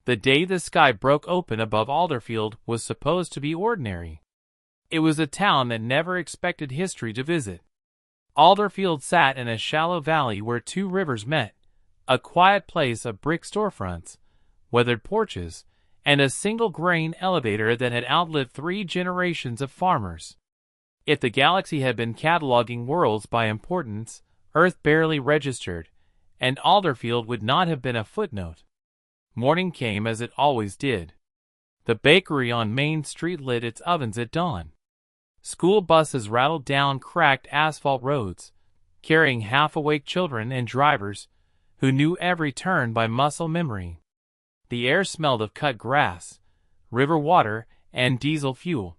The day the sky broke open above Alderfield was supposed to be ordinary. It was a town that never expected history to visit. Alderfield sat in a shallow valley where two rivers met, a quiet place of brick storefronts, weathered porches, and a single grain elevator that had outlived 3 generations of farmers. If the galaxy had been cataloging worlds by importance, Earth barely registered, and Alderfield would not have been a footnote. Morning came as it always did. The bakery on Main Street lit its ovens at dawn. School buses rattled down cracked asphalt roads, carrying half-awake children and drivers who knew every turn by muscle memory. The air smelled of cut grass, river water, and diesel fuel.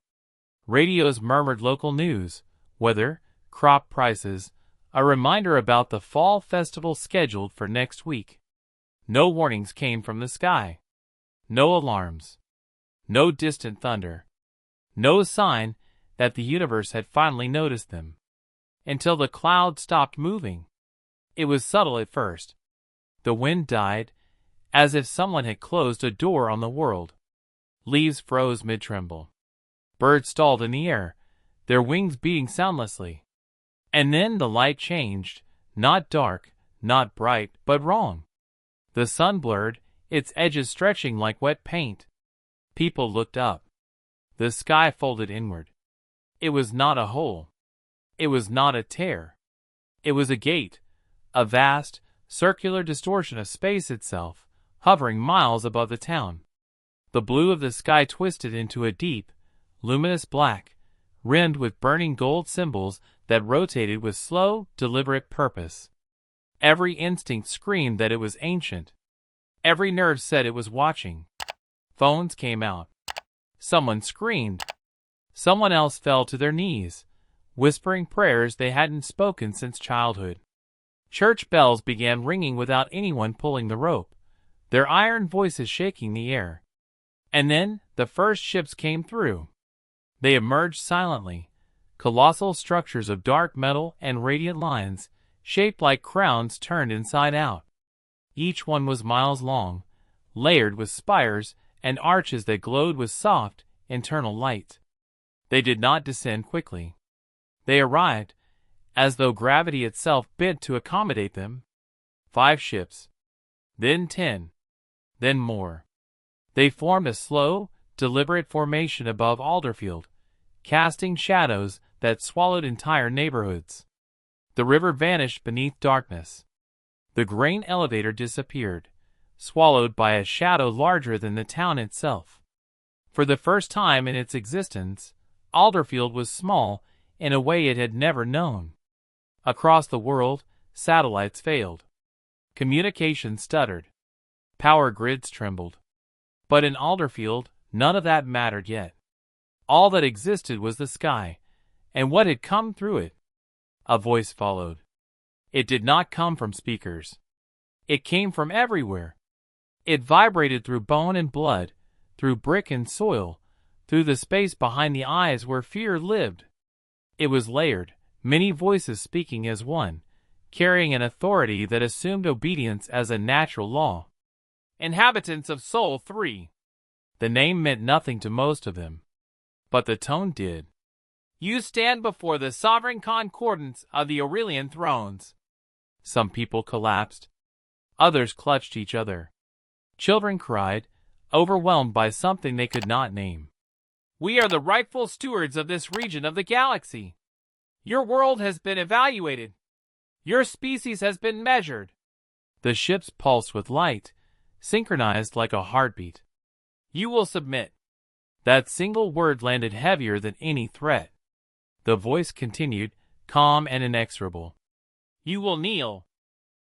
Radios murmured local news, weather, crop prices, a reminder about the fall festival scheduled for next week. No warnings came from the sky. No alarms. No distant thunder. No sign that the universe had finally noticed them. Until the clouds stopped moving. It was subtle at first. The wind died, as if someone had closed a door on the world. Leaves froze mid-tremble. Birds stalled in the air, their wings beating soundlessly. And then the light changed, not dark, not bright, but wrong. The sun blurred, its edges stretching like wet paint. People looked up. The sky folded inward. It was not a hole. It was not a tear. It was a gate, a vast, circular distortion of space itself, hovering miles above the town. The blue of the sky twisted into a deep, luminous black, rimmed with burning gold symbols that rotated with slow, deliberate purpose. Every instinct screamed that it was ancient. Every nerve said it was watching. Phones came out. Someone screamed. Someone else fell to their knees, whispering prayers they hadn't spoken since childhood. Church bells began ringing without anyone pulling the rope, their iron voices shaking the air. And then the first ships came through. They emerged silently, colossal structures of dark metal and radiant lines, shaped like crowns turned inside out. Each one was miles long, layered with spires and arches that glowed with soft, internal light. They did not descend quickly. They arrived, as though gravity itself bent to accommodate them. 5 ships. Then 10. Then more. They formed a slow, deliberate formation above Alderfield, casting shadows that swallowed entire neighborhoods. The river vanished beneath darkness. The grain elevator disappeared, swallowed by a shadow larger than the town itself. For the first time in its existence, Alderfield was small in a way it had never known. Across the world, satellites failed. Communication stuttered. Power grids trembled. But in Alderfield, none of that mattered yet. All that existed was the sky, and what had come through it. A voice followed. It did not come from speakers. It came from everywhere. It vibrated through bone and blood, through brick and soil, through the space behind the eyes where fear lived. It was layered, many voices speaking as one, carrying an authority that assumed obedience as a natural law. Inhabitants of Sol 3. The name meant nothing to most of them. But the tone did. You stand before the sovereign concordance of the Aurelian thrones. Some people collapsed. Others clutched each other. Children cried, overwhelmed by something they could not name. We are the rightful stewards of this region of the galaxy. Your world has been evaluated. Your species has been measured. The ships pulsed with light, synchronized like a heartbeat. You will submit. That single word landed heavier than any threat. The voice continued, calm and inexorable. You will kneel.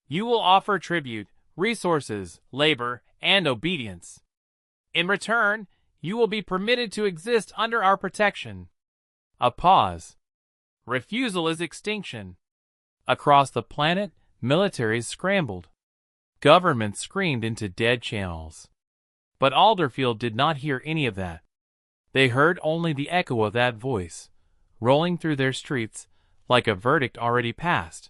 You will offer tribute, resources, labor, and obedience. In return, you will be permitted to exist under our protection. A pause. Refusal is extinction. Across the planet, militaries scrambled. Governments screamed into dead channels. But Alderfield did not hear any of that. They heard only the echo of that voice, rolling through their streets like a verdict already passed.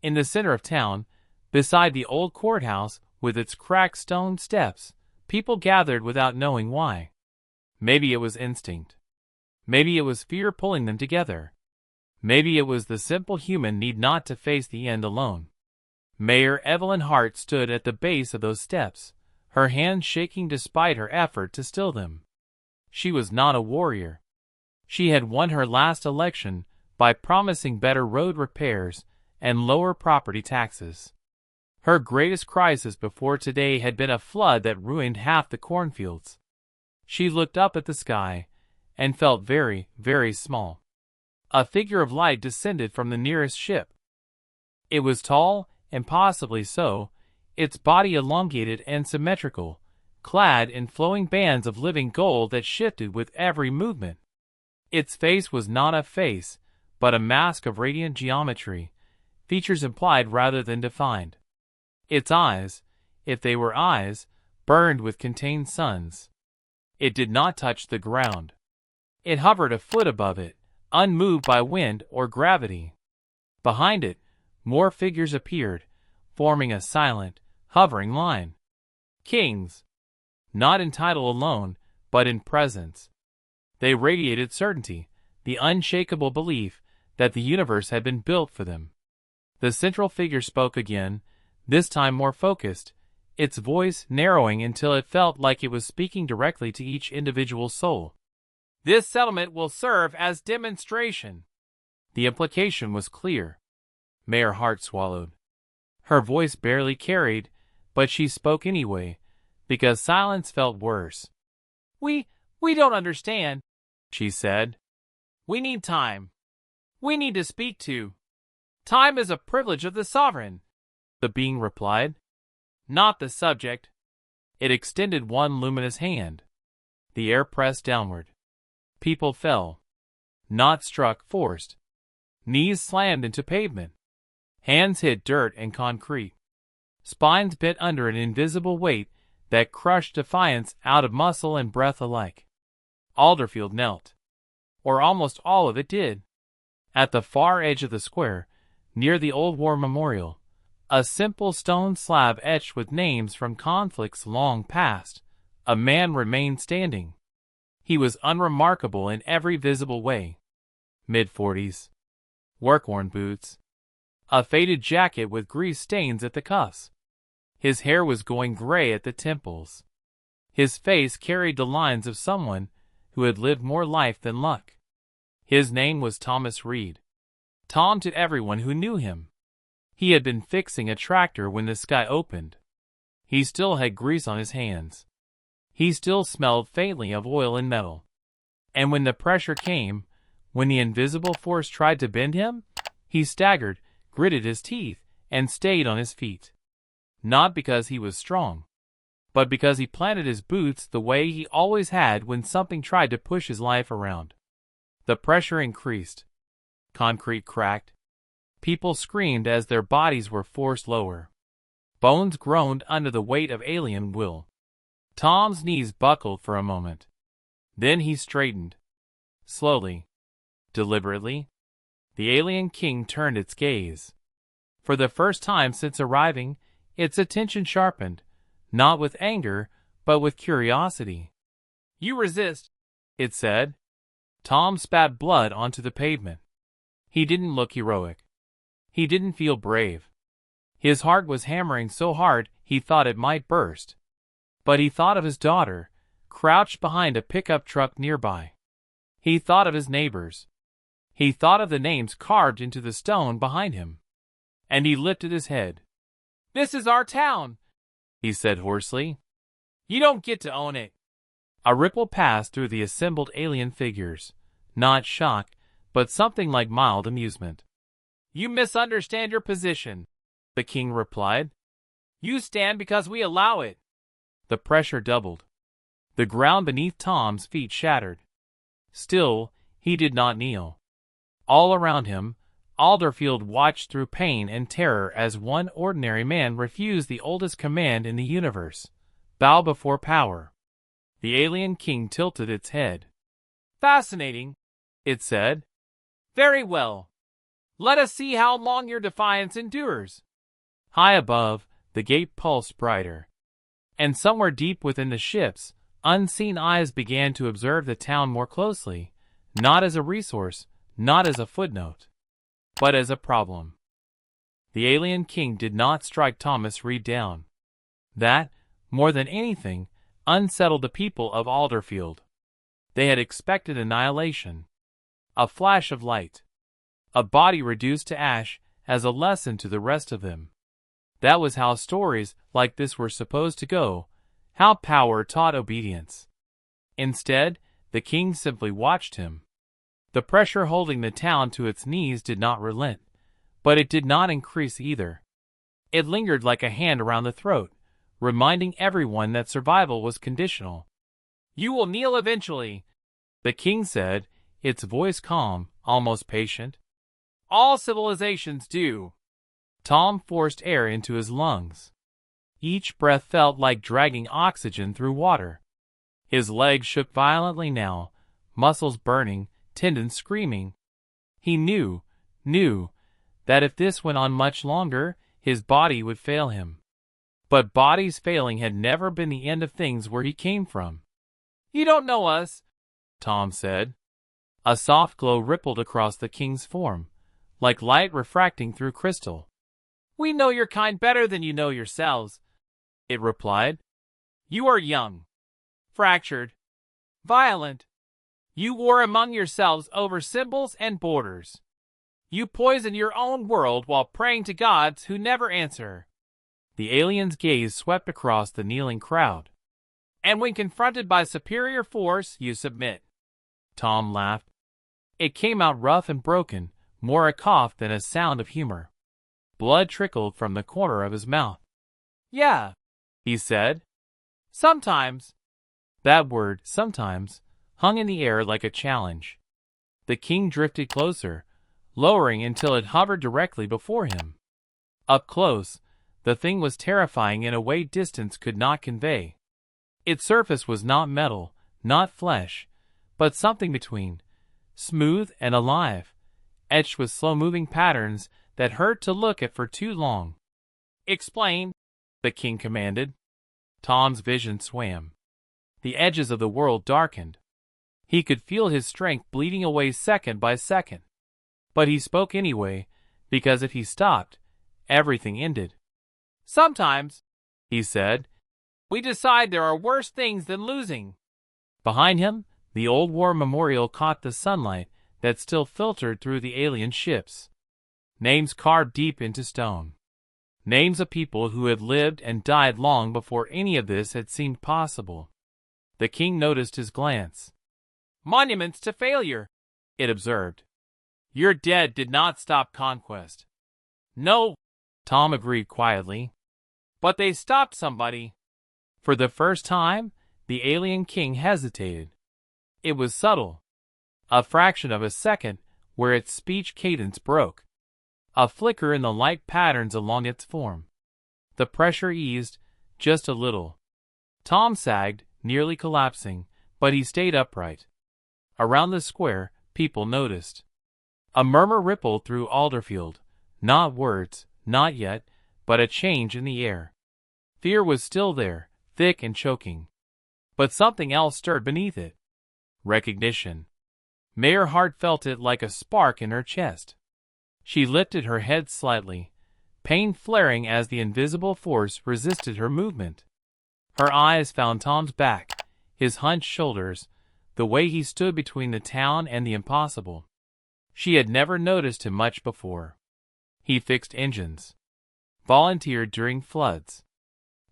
In the center of town, beside the old courthouse with its cracked stone steps, People gathered without knowing why. Maybe it was instinct. Maybe it was fear pulling them together. Maybe it was the simple human need not to face the end alone. Mayor Evelyn Hart stood at the base of those steps, her hands shaking despite her effort to still them. She was not a warrior. She had won her last election by promising better road repairs and lower property taxes. Her greatest crisis before today had been a flood that ruined half the cornfields. She looked up at the sky and felt very, very small. A figure of light descended from the nearest ship. It was tall, impossibly so, its body elongated and symmetrical, clad in flowing bands of living gold that shifted with every movement. Its face was not a face, but a mask of radiant geometry, features implied rather than defined. Its eyes, if they were eyes, burned with contained suns. It did not touch the ground. It hovered a foot above it, unmoved by wind or gravity. Behind it, more figures appeared, forming a silent, hovering line. Kings. Not in title alone, but in presence. They radiated certainty, the unshakable belief that the universe had been built for them. The central figure spoke again, this time more focused, its voice narrowing until it felt like it was speaking directly to each individual soul. This settlement will serve as demonstration. The implication was clear. Mayor Hart swallowed. Her voice barely carried, but she spoke anyway, because silence felt worse. We don't understand, she said. We need time. We need to speak to. Time is a privilege of the sovereign, the being replied. Not the subject. It extended one luminous hand. The air pressed downward. People fell. Not struck, forced. Knees slammed into pavement. Hands hit dirt and concrete. Spines bent under an invisible weight that crushed defiance out of muscle and breath alike. Alderfield knelt. Or almost all of it did. At the far edge of the square, near the old war memorial, a simple stone slab etched with names from conflicts long past, a man remained standing. He was unremarkable in every visible way. Mid-40s. Work-worn boots. A faded jacket with grease stains at the cuffs. His hair was going gray at the temples. His face carried the lines of someone who had lived more life than luck. His name was Thomas Reed. Tom to everyone who knew him. He had been fixing a tractor when the sky opened. He still had grease on his hands. He still smelled faintly of oil and metal. And when the pressure came, when the invisible force tried to bend him, he staggered, gritted his teeth, and stayed on his feet. Not because he was strong, but because he planted his boots the way he always had when something tried to push his life around. The pressure increased. Concrete cracked. People screamed as their bodies were forced lower. Bones groaned under the weight of alien will. Tom's knees buckled for a moment. Then he straightened. Slowly. Deliberately. The alien king turned its gaze. For the first time since arriving, its attention sharpened, not with anger, but with curiosity. You resist, it said. Tom spat blood onto the pavement. He didn't look heroic. He didn't feel brave. His heart was hammering so hard he thought it might burst. But he thought of his daughter, crouched behind a pickup truck nearby. He thought of his neighbors. He thought of the names carved into the stone behind him. And he lifted his head. This is our town, he said hoarsely. You don't get to own it. A ripple passed through the assembled alien figures. Not shock, but something like mild amusement. You misunderstand your position, the king replied. You stand because we allow it. The pressure doubled. The ground beneath Tom's feet shattered. Still, he did not kneel. All around him, Alderfield watched through pain and terror as one ordinary man refused the oldest command in the universe, bow before power. The alien king tilted its head. Fascinating, it said. Very well. Let us see how long your defiance endures. High above, the gate pulsed brighter. And somewhere deep within the ships, unseen eyes began to observe the town more closely, not as a resource, not as a footnote, but as a problem. The alien king did not strike Thomas Reed down. That, more than anything, unsettled the people of Alderfield. They had expected annihilation. A flash of light. A body reduced to ash as a lesson to the rest of them. That was how stories like this were supposed to go, how power taught obedience. Instead, the king simply watched him. The pressure holding the town to its knees did not relent, but it did not increase either. It lingered like a hand around the throat, reminding everyone that survival was conditional. "You will kneel eventually," the king said, its voice calm, almost patient. "All civilizations do." Tom forced air into his lungs. Each breath felt like dragging oxygen through water. His legs shook violently now, muscles burning, tendons screaming. He knew that if this went on much longer, his body would fail him. But bodies failing had never been the end of things where he came from. "You don't know us," Tom said. A soft glow rippled across the king's form, like light refracting through crystal. "We know your kind better than you know yourselves," it replied. "You are young, fractured, violent. You war among yourselves over symbols and borders. You poison your own world while praying to gods who never answer." The alien's gaze swept across the kneeling crowd. "And when confronted by superior force, you submit." Tom laughed. It came out rough and broken, more a cough than a sound of humor. Blood trickled from the corner of his mouth. "Yeah," he said. "Sometimes." That word, sometimes, hung in the air like a challenge. The king drifted closer, lowering until it hovered directly before him. Up close, the thing was terrifying in a way distance could not convey. Its surface was not metal, not flesh, but something between, smooth and alive, etched with slow-moving patterns that hurt to look at for too long. "Explain," the king commanded. Tom's vision swam. The edges of the world darkened. He could feel his strength bleeding away second by second. But he spoke anyway, because if he stopped, everything ended. "Sometimes," he said, "we decide there are worse things than losing." Behind him, the old war memorial caught the sunlight that still filtered through the alien ships. Names carved deep into stone. Names of people who had lived and died long before any of this had seemed possible. The king noticed his glance. "Monuments to failure," it observed. "Your dead did not stop conquest." "No," Tom agreed quietly. "But they stopped somebody." For the first time, the alien king hesitated. It was subtle. A fraction of a second where its speech cadence broke. A flicker in the light patterns along its form. The pressure eased, just a little. Tom sagged, nearly collapsing, but he stayed upright. Around the square, people noticed. A murmur rippled through Alderfield. Not words, not yet, but a change in the air. Fear was still there, thick and choking. But something else stirred beneath it. Recognition. Mayor Hart felt it like a spark in her chest. She lifted her head slightly, pain flaring as the invisible force resisted her movement. Her eyes found Tom's back, his hunched shoulders, the way he stood between the town and the impossible. She had never noticed him much before. He fixed engines. Volunteered during floods.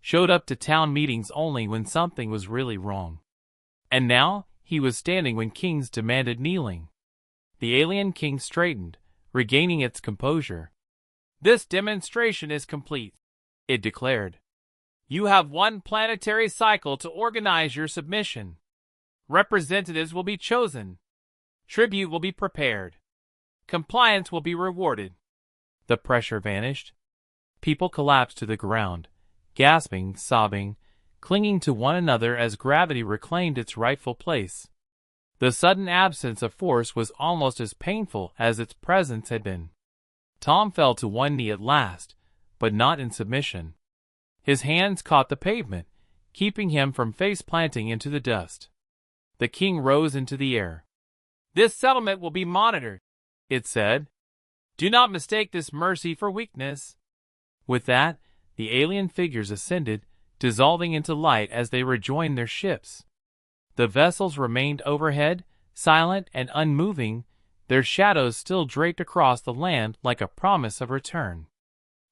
Showed up to town meetings only when something was really wrong. And now, he was standing when kings demanded kneeling. The alien king straightened, regaining its composure. "This demonstration is complete," it declared. "You have one planetary cycle to organize your submission. Representatives will be chosen. Tribute will be prepared. Compliance will be rewarded." The pressure vanished. People collapsed to the ground, gasping, sobbing, clinging to one another as gravity reclaimed its rightful place. The sudden absence of force was almost as painful as its presence had been. Tom fell to one knee at last, but not in submission. His hands caught the pavement, keeping him from face-planting into the dust. The king rose into the air. "This settlement will be monitored," it said. "Do not mistake this mercy for weakness." With that, the alien figures ascended, dissolving into light as they rejoined their ships. The vessels remained overhead, silent and unmoving, their shadows still draped across the land like a promise of return.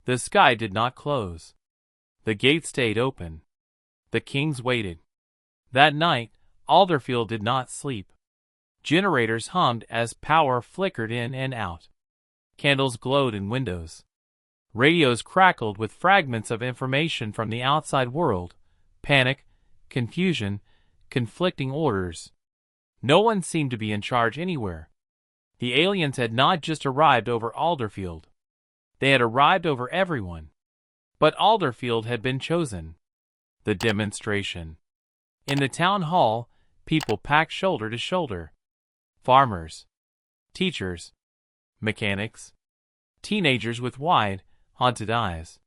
The sky did not close. The gate stayed open. The kings waited. That night, Alderfield did not sleep. Generators hummed as power flickered in and out. Candles glowed in windows. Radios crackled with fragments of information from the outside world. Panic, confusion, conflicting orders. No one seemed to be in charge anywhere. The aliens had not just arrived over Alderfield. They had arrived over everyone. But Alderfield had been chosen. The demonstration. In the town hall, people packed shoulder to shoulder. Farmers, teachers, mechanics, teenagers with wide, haunted eyes,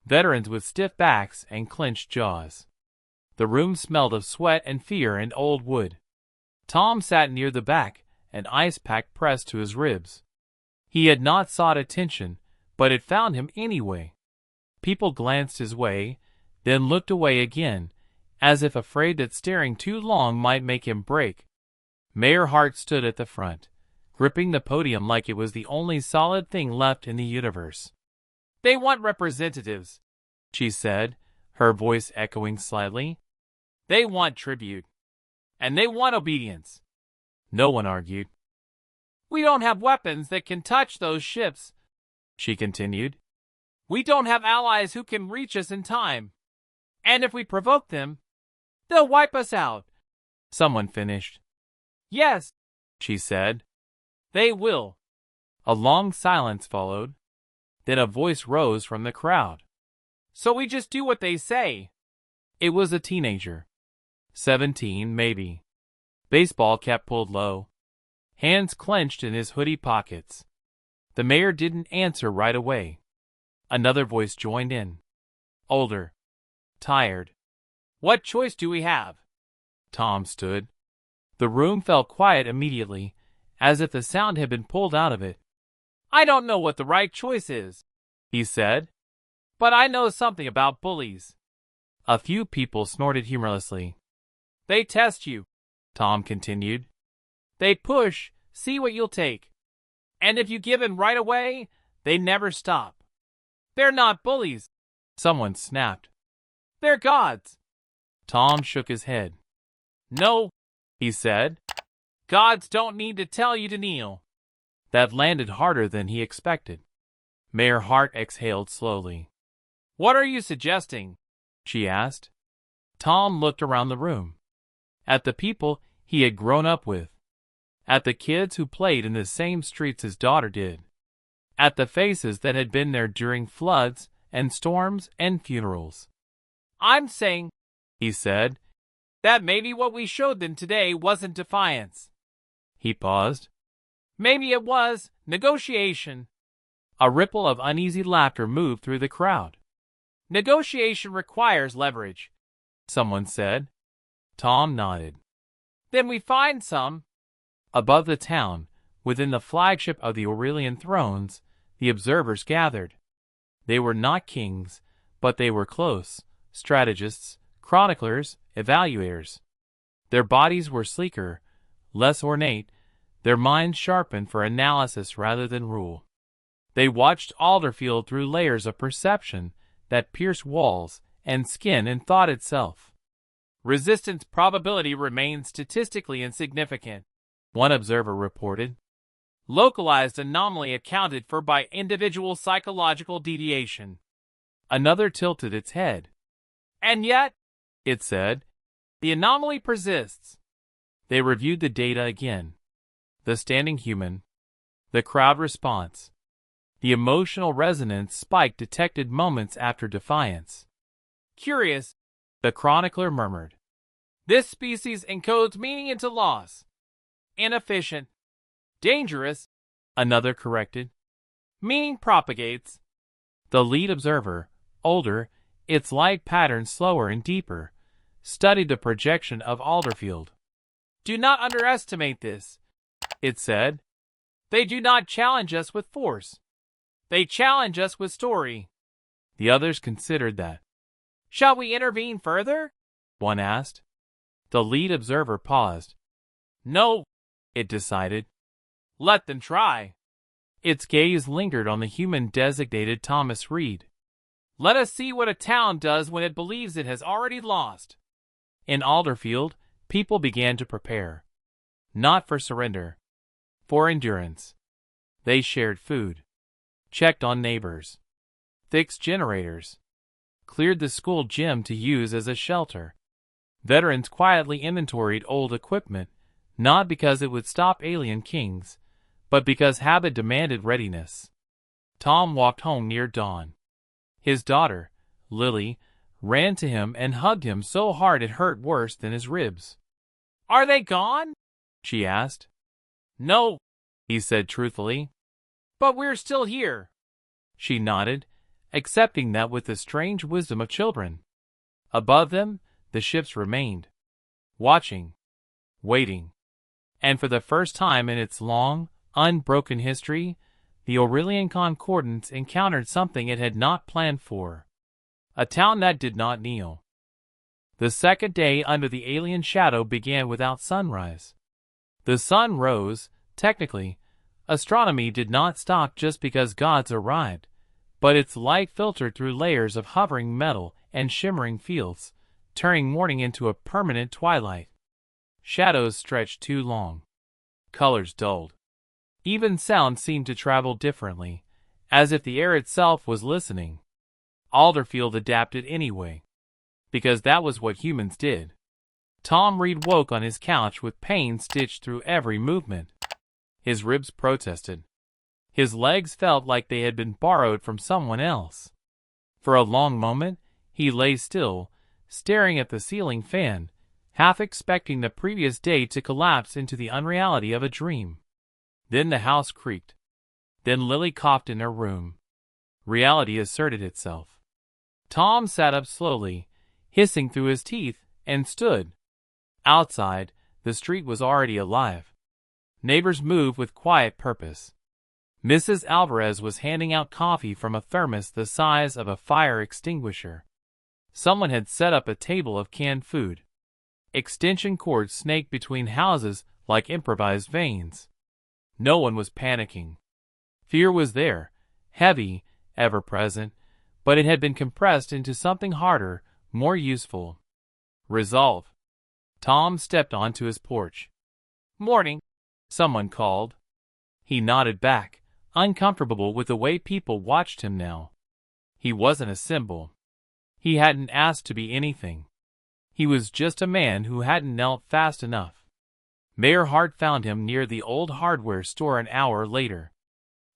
veterans with stiff backs and clenched jaws. The room smelled of sweat and fear and old wood. Tom sat near the back, an ice pack pressed to his ribs. He had not sought attention, but it found him anyway. People glanced his way, then looked away again, as if afraid that staring too long might make him break. Mayor Hart stood at the front, gripping the podium like it was the only solid thing left in the universe. "They want representatives," she said, her voice echoing slightly. "They want tribute. And they want obedience." No one argued. "We don't have weapons that can touch those ships," she continued. "We don't have allies who can reach us in time. And if we provoke them, they'll wipe us out," someone finished. "Yes," she said. "They will." A long silence followed. Then a voice rose from the crowd. "So we just do what they say." It was a teenager. 17, maybe. Baseball cap pulled low. Hands clenched in his hoodie pockets. The mayor didn't answer right away. Another voice joined in. Older. Tired. "What choice do we have?" Tom stood. The room fell quiet immediately, as if the sound had been pulled out of it. "I don't know what the right choice is," he said, "but I know something about bullies." A few people snorted humorlessly. "They test you," Tom continued. "They push, see what you'll take. And if you give in right away, they never stop. They're not bullies," someone snapped. "They're gods." Tom shook his head. "No," he said. "Gods don't need to tell you to kneel." That landed harder than he expected. Mayor Hart exhaled slowly. "What are you suggesting?" she asked. Tom looked around the room. At the people he had grown up with. At the kids who played in the same streets his daughter did. At the faces that had been there during floods and storms and funerals. "I'm saying," he said, "that maybe what we showed them today wasn't defiance." He paused. "Maybe it was negotiation." A ripple of uneasy laughter moved through the crowd. "Negotiation requires leverage," someone said. Tom nodded. "Then we find some." Above the town, within the flagship of the Aurelian thrones, the observers gathered. They were not kings, but they were close, strategists, chroniclers, evaluators. Their bodies were sleeker, less ornate, their minds sharpened for analysis rather than rule. They watched Alderfield through layers of perception that pierced walls and skin and thought itself. "Resistance probability remains statistically insignificant," one observer reported. "Localized anomaly accounted for by individual psychological deviation." Another tilted its head. "And yet," it said, "the anomaly persists." They reviewed the data again. The standing human. The crowd response. The emotional resonance spike detected moments after Defiance. "Curious," the chronicler murmured. "This species encodes meaning into loss. Inefficient. Dangerous," another corrected. "Meaning propagates." The lead observer, older, its light pattern slower and deeper, studied the projection of Alderfield. "Do not underestimate this," it said. "They do not challenge us with force. They challenge us with story." The others considered that. "Shall we intervene further?" one asked. The lead observer paused. "No," it decided. "Let them try." Its gaze lingered on the human designated Thomas Reed. "Let us see what a town does when it believes it has already lost." In Alderfield, people began to prepare. Not for surrender. For endurance. They shared food. Checked on neighbors. Fixed generators. Cleared the school gym to use as a shelter. Veterans quietly inventoried old equipment, not because it would stop alien kings, but because habit demanded readiness. Tom walked home near dawn. His daughter, Lily, ran to him and hugged him so hard it hurt worse than his ribs. "Are they gone?" she asked. "No," he said truthfully. "But we're still here." She nodded, accepting that with the strange wisdom of children. Above them, the ships remained. Watching. Waiting. And for the first time in its long, unbroken history, the Aurelian Concordance encountered something it had not planned for. A town that did not kneel. The second day under the alien shadow began without sunrise. The sun rose, technically. Astronomy did not stop just because gods arrived, but its light filtered through layers of hovering metal and shimmering fields, turning morning into a permanent twilight. Shadows stretched too long. Colors dulled. Even sound seemed to travel differently, as if the air itself was listening. Alderfield adapted anyway, because that was what humans did. Tom Reed woke on his couch with pain stitched through every movement. His ribs protested. His legs felt like they had been borrowed from someone else. For a long moment, he lay still, staring at the ceiling fan, half expecting the previous day to collapse into the unreality of a dream. Then the house creaked. Then Lily coughed in her room. Reality asserted itself. Tom sat up slowly, hissing through his teeth, and stood. Outside, the street was already alive. Neighbors moved with quiet purpose. Mrs. Alvarez was handing out coffee from a thermos the size of a fire extinguisher. Someone had set up a table of canned food. Extension cords snaked between houses like improvised veins. No one was panicking. Fear was there, heavy, ever-present, but it had been compressed into something harder, more useful. Resolve. Tom stepped onto his porch. "Morning," someone called. He nodded back, uncomfortable with the way people watched him now. He wasn't a symbol. He hadn't asked to be anything. He was just a man who hadn't knelt fast enough. Mayor Hart found him near the old hardware store an hour later.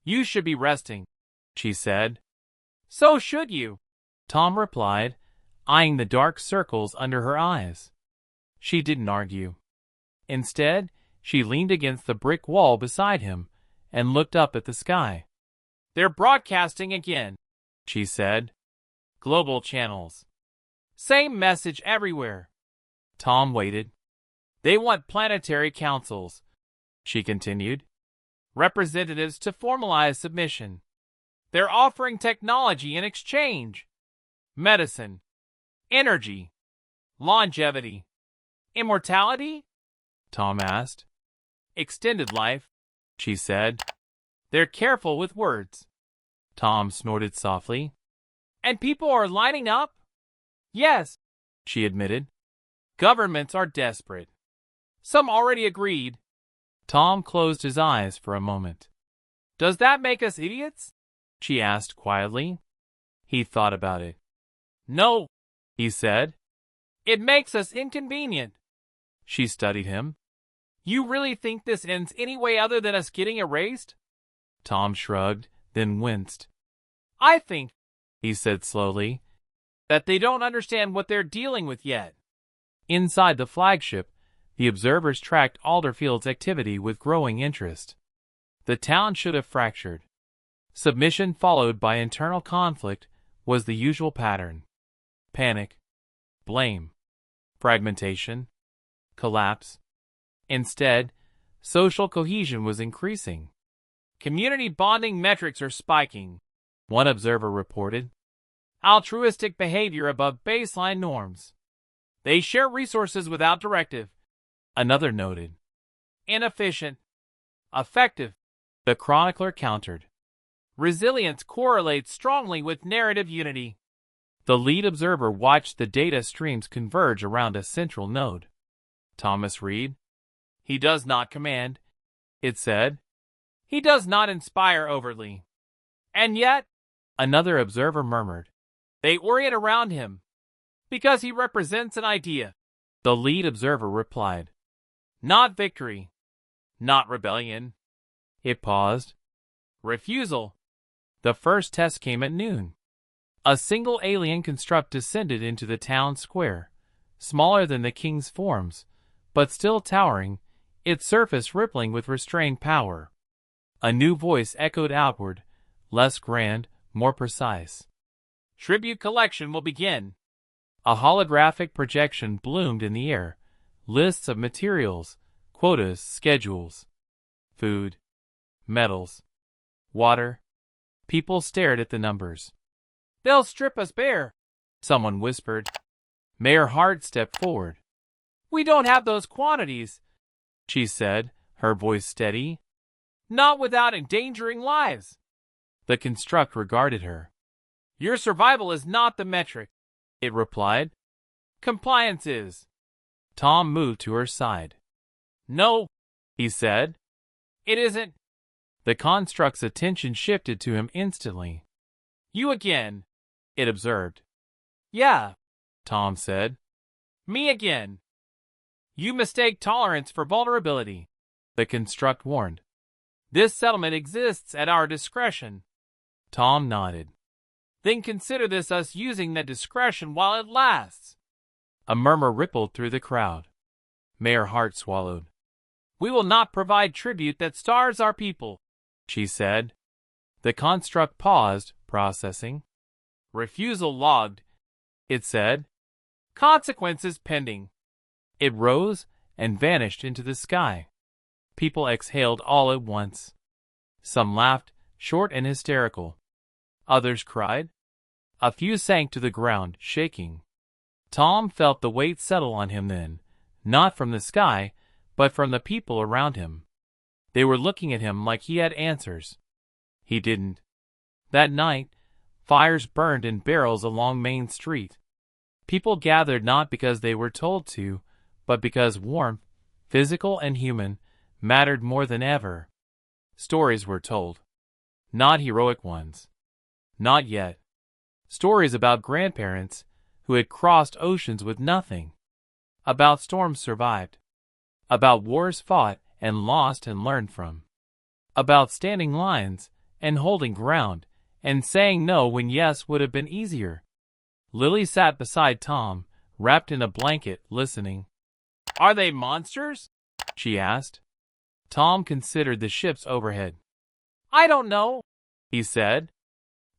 "You should be resting," she said. "So should you," Tom replied, eyeing the dark circles under her eyes. She didn't argue. Instead, she leaned against the brick wall beside him and looked up at the sky. "They're broadcasting again," she said. "Global channels. Same message everywhere." Tom waited. "They want planetary councils," she continued. "Representatives to formalize submission. They're offering technology in exchange. Medicine. Energy. Longevity. Immortality?" Tom asked. "Extended life," she said. "They're careful with words." Tom snorted softly. "And people are lining up?" "Yes," she admitted. "Governments are desperate. Some already agreed." Tom closed his eyes for a moment. "Does that make us idiots?" she asked quietly. He thought about it. "No," he said. "It makes us inconvenient." She studied him. "You really think this ends any way other than us getting erased?" Tom shrugged, then winced. "I think," he said slowly, "that they don't understand what they're dealing with yet." Inside the flagship, the observers tracked Alderfield's activity with growing interest. The town should have fractured. Submission followed by internal conflict was the usual pattern. Panic. Blame. fragmentation, collapse. Instead, social cohesion was increasing. Community bonding metrics are spiking, one observer reported. Altruistic behavior above baseline norms. They share resources without directive, another noted. Inefficient. Effective, the chronicler countered. Resilience correlates strongly with narrative unity. The lead observer watched the data streams converge around a central node. Thomas Reed. He does not command, it said. He does not inspire overtly. And yet, another observer murmured, they orient around him. Because he represents an idea, the lead observer replied. Not victory. Not rebellion. It paused. Refusal. The first test came at noon. A single alien construct descended into the town square, smaller than the king's forms, but still towering, its surface rippling with restrained power. A new voice echoed outward, less grand, more precise. Tribute collection will begin. A holographic projection bloomed in the air, lists of materials, quotas, schedules. Food, metals, water. People stared at the numbers. They'll strip us bare, someone whispered. Mayor Hart stepped forward. We don't have those quantities, she said, her voice steady. Not without endangering lives. The construct regarded her. Your survival is not the metric, it replied. Compliance is. Tom moved to her side. No, he said. It isn't. The construct's attention shifted to him instantly. You again, it observed. Yeah, Tom said. Me again. You mistake tolerance for vulnerability, the construct warned. This settlement exists at our discretion. Tom nodded. Then consider this us using that discretion while it lasts. A murmur rippled through the crowd. Mayor Hart swallowed. We will not provide tribute that starves our people, she said. The construct paused, processing. Refusal logged, it said. Consequences pending. It rose and vanished into the sky. People exhaled all at once. Some laughed, short and hysterical. Others cried. A few sank to the ground, shaking. Tom felt the weight settle on him then, not from the sky, but from the people around him. They were looking at him like he had answers. He didn't. That night, fires burned in barrels along Main Street. People gathered not because they were told to, but because warmth, physical and human, mattered more than ever. Stories were told. Not heroic ones. Not yet. Stories about grandparents who had crossed oceans with nothing. About storms survived. About wars fought and lost and learned from. About standing lines and holding ground and saying no when yes would have been easier. Lily sat beside Tom, wrapped in a blanket, listening. Are they monsters? She asked. Tom considered the ships overhead. I don't know, he said.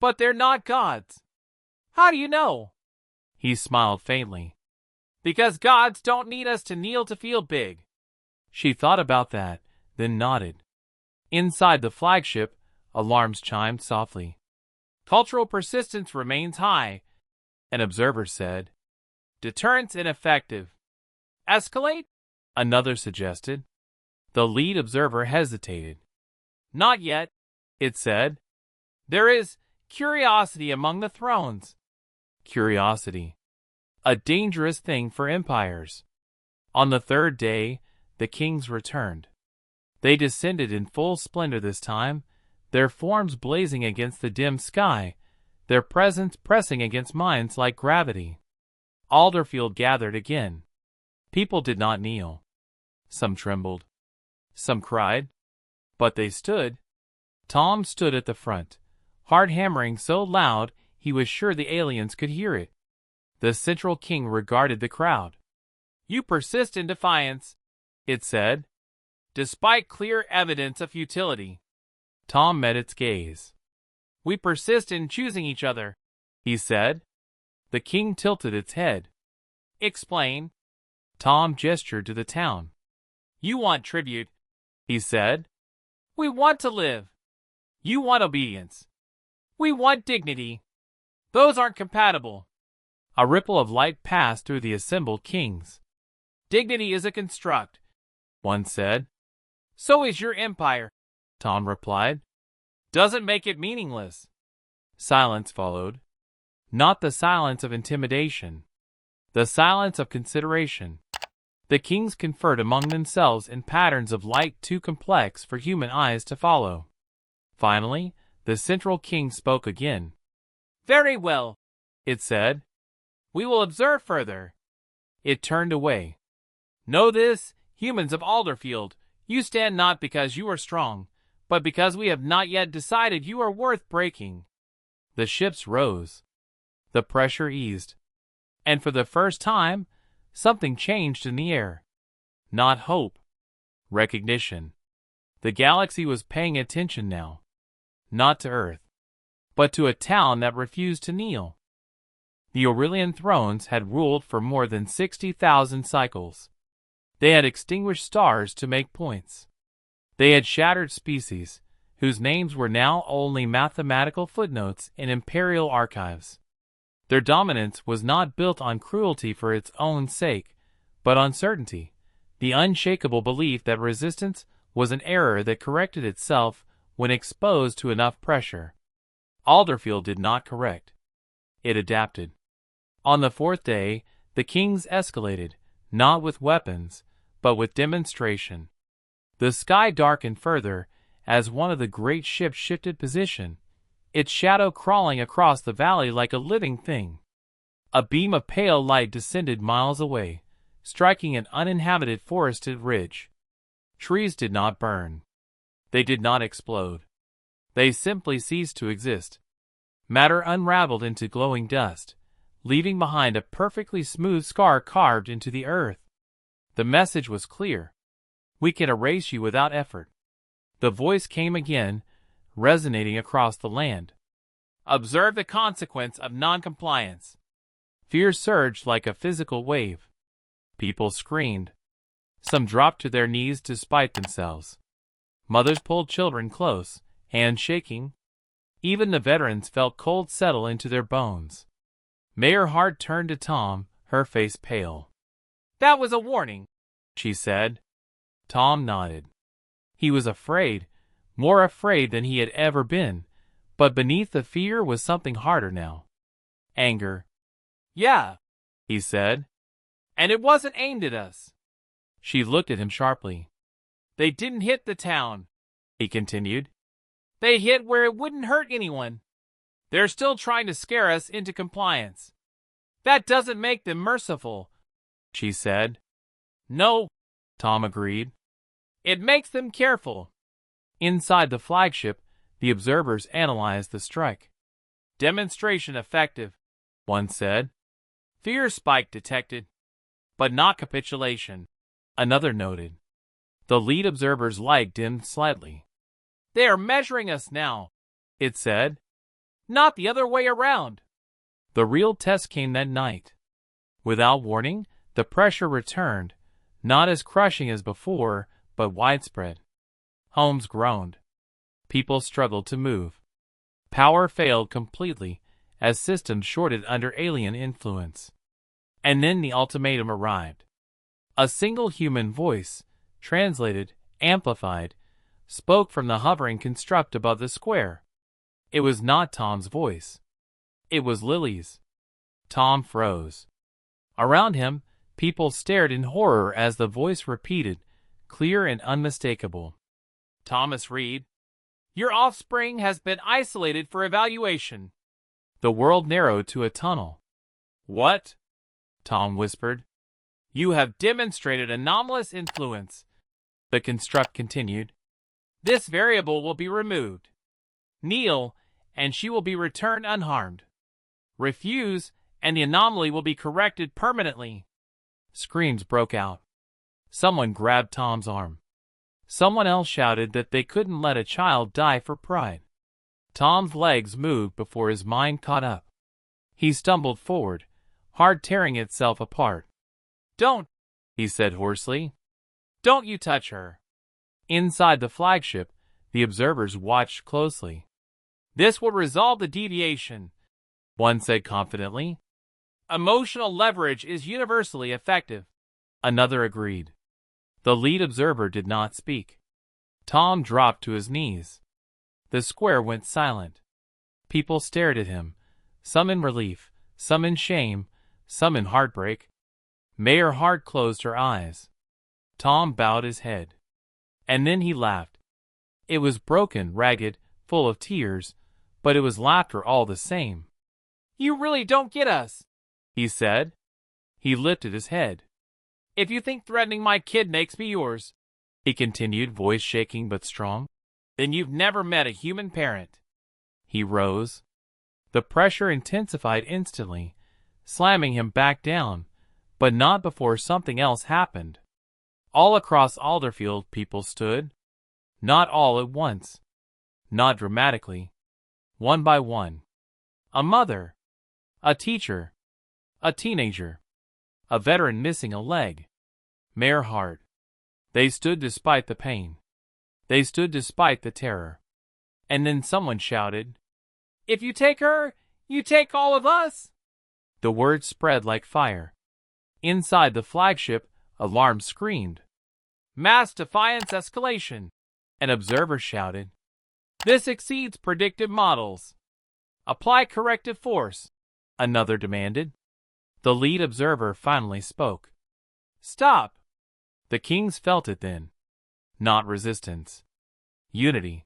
But they're not gods. How do you know? He smiled faintly. Because gods don't need us to kneel to feel big. She thought about that, then nodded. Inside the flagship, alarms chimed softly. Cultural persistence remains high, an observer said. Deterrence ineffective. Escalate? Another suggested. The lead observer hesitated. Not yet, it said. There is curiosity among the thrones. Curiosity. A dangerous thing for empires. On the third day, the kings returned. They descended in full splendor this time, their forms blazing against the dim sky, their presence pressing against minds like gravity. Alderfield gathered again. People did not kneel. Some trembled. Some cried. But they stood. Tom stood at the front, heart hammering so loud he was sure the aliens could hear it. The central king regarded the crowd. You persist in defiance, it said, despite clear evidence of futility. Tom met its gaze. We persist in choosing each other, he said. The king tilted its head. Explain. Tom gestured to the town. You want tribute, he said. We want to live. You want obedience. We want dignity. Those aren't compatible. A ripple of light passed through the assembled kings. Dignity is a construct, one said. So is your empire, Tom replied. Doesn't make it meaningless. Silence followed. Not the silence of intimidation. The silence of consideration. The kings conferred among themselves in patterns of light too complex for human eyes to follow. Finally, the central king spoke again. Very well, it said. We will observe further. It turned away. Know this, humans of Alderfield, you stand not because you are strong, but because we have not yet decided you are worth breaking. The ships rose. The pressure eased. And for the first time, something changed in the air. Not hope. Recognition. The galaxy was paying attention now. Not to Earth, but to a town that refused to kneel. The Aurelian thrones had ruled for more than 60,000 cycles. They had extinguished stars to make points. They had shattered species, whose names were now only mathematical footnotes in imperial archives. Their dominance was not built on cruelty for its own sake, but on certainty, the unshakable belief that resistance was an error that corrected itself when exposed to enough pressure. Alderfield did not correct. It adapted. On the fourth day, the kings escalated, not with weapons, but with demonstration. The sky darkened further as one of the great ships shifted position, its shadow crawling across the valley like a living thing. A beam of pale light descended miles away, striking an uninhabited forested ridge. Trees did not burn. They did not explode. They simply ceased to exist. Matter unraveled into glowing dust, leaving behind a perfectly smooth scar carved into the earth. The message was clear. We can erase you without effort. The voice came again, resonating across the land. Observe the consequence of noncompliance. Fear surged like a physical wave. People screamed. Some dropped to their knees to spite themselves. Mothers pulled children close, hands shaking. Even the veterans felt cold settle into their bones. Mayor Hart turned to Tom, her face pale. That was a warning, she said. Tom nodded. He was afraid, more afraid than he had ever been, but beneath the fear was something harder now. Anger. Yeah, he said. And it wasn't aimed at us. She looked at him sharply. They didn't hit the town, he continued. They hit where it wouldn't hurt anyone. They're still trying to scare us into compliance. That doesn't make them merciful, she said. No, Tom agreed. It makes them careful. Inside the flagship, the observers analyzed the strike. Demonstration effective, one said. Fear spike detected, but not capitulation, another noted. The lead observer's light dimmed slightly. They are measuring us now, it said. Not the other way around. The real test came that night. Without warning, the pressure returned, not as crushing as before, but widespread. Homes groaned. People struggled to move. Power failed completely as systems shorted under alien influence. And then the ultimatum arrived. A single human voice, translated, amplified, spoke from the hovering construct above the square. It was not Tom's voice. It was Lily's. Tom froze. Around him, people stared in horror as the voice repeated, clear and unmistakable. Thomas Reed, your offspring has been isolated for evaluation. The world narrowed to a tunnel. What? Tom whispered. You have demonstrated anomalous influence. The construct continued. This variable will be removed. Kneel, and she will be returned unharmed. Refuse, and the anomaly will be corrected permanently. Screams broke out. Someone grabbed Tom's arm. Someone else shouted that they couldn't let a child die for pride. Tom's legs moved before his mind caught up. He stumbled forward, heart tearing itself apart. Don't, he said hoarsely. Don't you touch her. Inside the flagship, the observers watched closely. This will resolve the deviation, one said confidently. Emotional leverage is universally effective, another agreed. The lead observer did not speak. Tom dropped to his knees. The square went silent. People stared at him, some in relief, some in shame, some in heartbreak. Mayor Hart closed her eyes. Tom bowed his head. And then he laughed. It was broken, ragged, full of tears, but it was laughter all the same. You really don't get us, he said. He lifted his head. If you think threatening my kid makes me yours, he continued, voice shaking but strong, then you've never met a human parent. He rose. The pressure intensified instantly, slamming him back down, but not before something else happened. All across Alderfield people stood. Not all at once. Not dramatically. One by one. A mother. A teacher. A teenager. A veteran missing a leg. Mayor Hart. They stood despite the pain. They stood despite the terror. And then someone shouted, If you take her, you take all of us. The word spread like fire. Inside the flagship, alarm screamed. Mass Defiance escalation. An observer shouted. This exceeds predictive models. Apply corrective force. Another demanded. The lead observer finally spoke. Stop. The kings felt it then. Not resistance. Unity.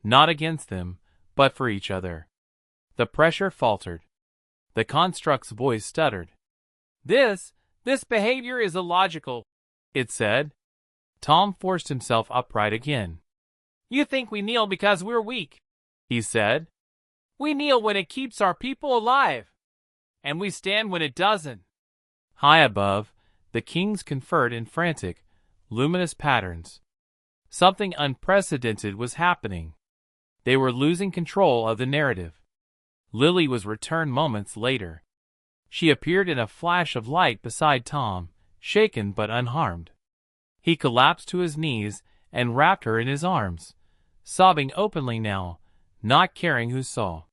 Not against them, but for each other. The pressure faltered. The construct's voice stuttered. This behavior is illogical, it said. Tom forced himself upright again. You think we kneel because we're weak, he said. We kneel when it keeps our people alive, and we stand when it doesn't. High above, the kings conferred in frantic, luminous patterns. Something unprecedented was happening. They were losing control of the narrative. Lily was returned moments later. She appeared in a flash of light beside Tom, shaken but unharmed. He collapsed to his knees and wrapped her in his arms, sobbing openly now, not caring who saw.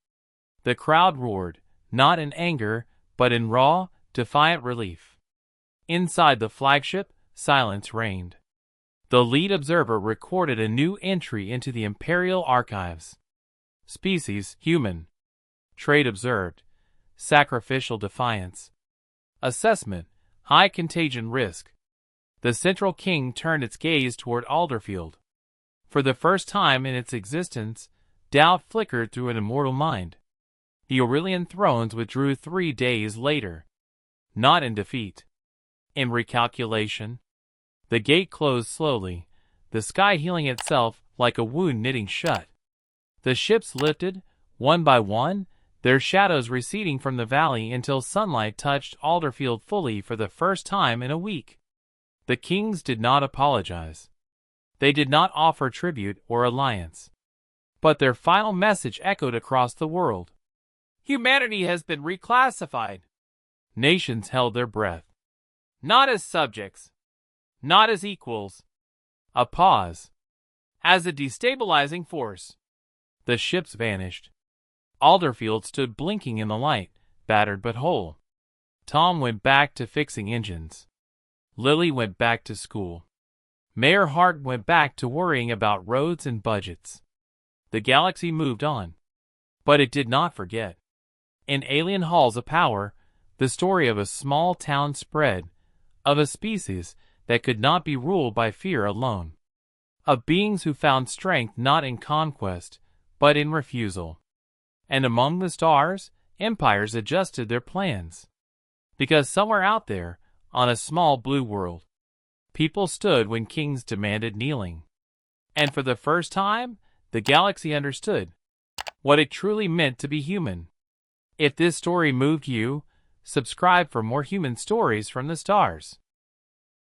The crowd roared, not in anger, but in raw, defiant relief. Inside the flagship, silence reigned. The lead observer recorded a new entry into the Imperial archives. Species, human. Trade observed. Sacrificial defiance. Assessment, high contagion risk. The Central King turned its gaze toward Alderfield. For the first time in its existence, doubt flickered through an immortal mind. The Aurelian thrones withdrew 3 days later. Not in defeat. In recalculation. The gate closed slowly, the sky healing itself like a wound knitting shut. The ships lifted, one by one, their shadows receding from the valley until sunlight touched Alderfield fully for the first time in a week. The kings did not apologize. They did not offer tribute or alliance. But their final message echoed across the world. Humanity has been reclassified. Nations held their breath. Not as subjects. Not as equals. A pause. As a destabilizing force. The ships vanished. Alderfield stood blinking in the light, battered but whole. Tom went back to fixing engines. Lily went back to school. Mayor Hart went back to worrying about roads and budgets. The galaxy moved on. But it did not forget. In alien halls of power, the story of a small town spread, of a species that could not be ruled by fear alone. Of beings who found strength not in conquest, but in refusal. And among the stars, empires adjusted their plans. Because somewhere out there, on a small blue world, people stood when kings demanded kneeling. And for the first time, the galaxy understood what it truly meant to be human. If this story moved you, subscribe for more human stories from the stars.